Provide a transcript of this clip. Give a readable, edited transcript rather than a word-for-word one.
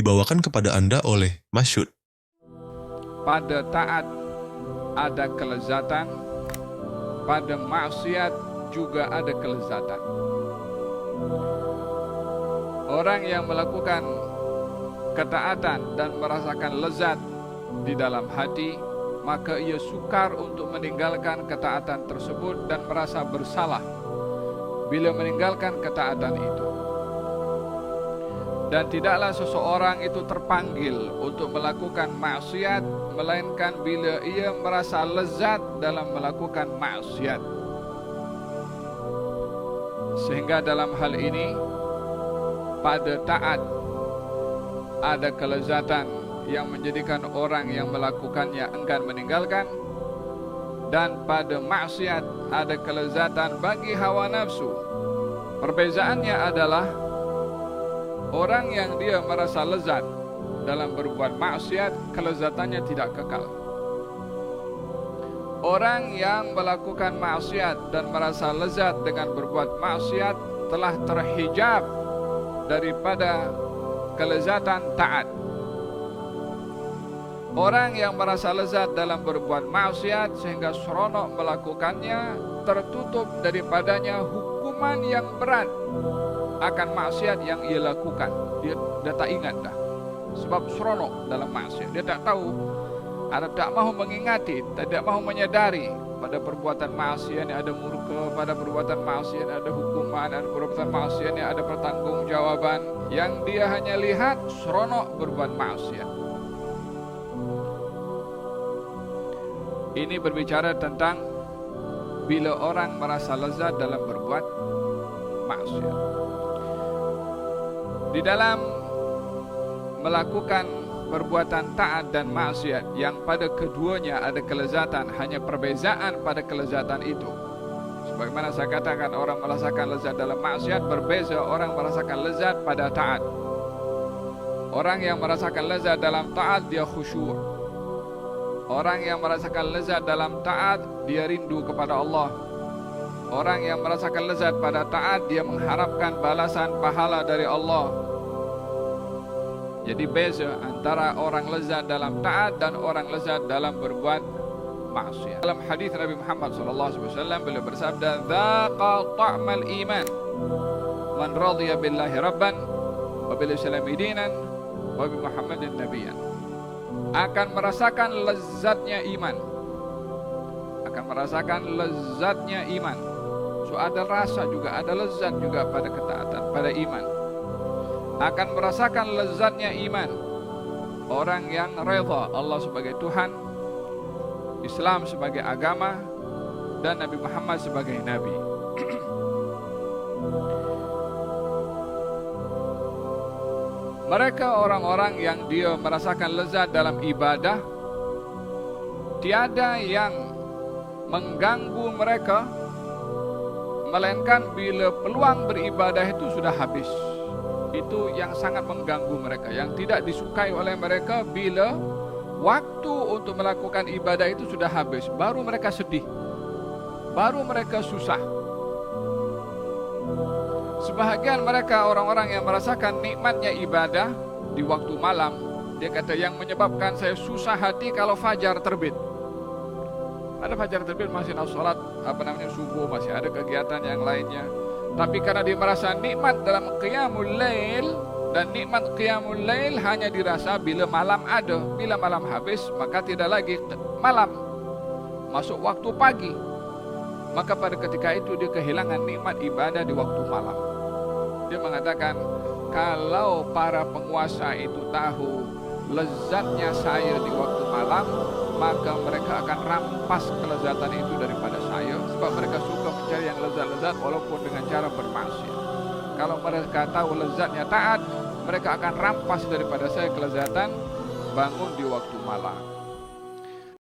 dibawakan kepada Anda oleh Masyud. Pada taat ada kelezatan, pada maksiat juga ada kelezatan. Orang yang melakukan ketaatan dan merasakan lezat di dalam hati, maka ia sukar untuk meninggalkan ketaatan tersebut dan merasa bersalah bila meninggalkan ketaatan itu. Dan tidaklah seseorang itu terpanggil untuk melakukan maksiat, melainkan bila ia merasa lezat dalam melakukan maksiat. Sehingga dalam hal ini, pada taat ada kelezatan yang menjadikan orang yang melakukannya enggan meninggalkan, dan pada maksiat ada kelezatan bagi hawa nafsu. Perbezaannya adalah orang yang dia merasa lezat dalam berbuat maksiat, kelezatannya tidak kekal. Orang yang melakukan maksiat dan merasa lezat dengan berbuat maksiat telah terhijab daripada kelezatan taat. Orang yang merasa lezat dalam berbuat maksiat sehingga seronok melakukannya, tertutup daripadanya hukuman yang berat akan maksiat yang ia lakukan. Dia tak ingat dah, sebab seronok dalam maksiat. Dia tak tahu, ada tak mahu mengingati, tidak mahu menyadari pada perbuatan maksiat yang ada murka, pada perbuatan maksiat ada hukuman, ada perbuatan maksiat yang ada pertanggungjawaban. Yang dia hanya lihat seronok berbuat maksiat. Ini berbicara tentang bila orang merasa lezat dalam berbuat maksiat. Di dalam melakukan perbuatan taat dan maksiat yang pada keduanya ada kelezatan, hanya perbezaan pada kelezatan itu. Sebagaimana saya katakan, orang merasakan lezat dalam maksiat berbeza orang merasakan lezat pada taat. Orang yang merasakan lezat dalam taat dia khusyuk. Orang yang merasakan lezat dalam taat dia rindu kepada Allah. Orang yang merasakan lezat pada taat dia mengharapkan balasan pahala dari Allah. Jadi beza antara orang lezat dalam taat dan orang lezat dalam berbuat maksiat. Dalam hadis Nabi Muhammad SAW beliau bersabda, "Dzaqa ta'mal iman man radiya billahi rabban wa bil islami dinan wa bi Muhammadin nabiyyan." Akan merasakan lezatnya iman. Akan merasakan lezatnya iman. So ada rasa juga, ada lezat juga pada ketaatan, pada iman. Akan merasakan lezatnya iman orang yang redha Allah sebagai Tuhan, Islam sebagai agama, dan Nabi Muhammad sebagai Nabi. Mereka orang-orang yang dia merasakan lezat dalam ibadah, tiada yang mengganggu mereka, melainkan bila peluang beribadah itu sudah habis. Itu yang sangat mengganggu mereka, yang tidak disukai oleh mereka bila waktu untuk melakukan ibadah itu sudah habis. Baru mereka sedih, baru mereka susah. Sebahagian mereka orang-orang yang merasakan nikmatnya ibadah di waktu malam, dia kata yang menyebabkan saya susah hati kalau fajar terbit. Ada fajar terbit masih nak solat subuh, masih ada kegiatan yang lainnya. Tapi karena dia merasa nikmat dalam qiyamul lail, dan nikmat qiyamul lail hanya dirasa bila malam ada. Bila malam habis, maka tidak lagi malam, masuk waktu pagi. Maka pada ketika itu dia kehilangan nikmat ibadah di waktu malam. Dia mengatakan, kalau para penguasa itu tahu lezatnya saya di waktu malam, maka mereka akan rampas kelezatan itu daripada saya. Sebab mereka suka mencari yang lezat-lezat walaupun dengan cara bermaksiat. Kalau mereka tahu lezatnya taat, mereka akan rampas daripada saya kelezatan bangun di waktu malam.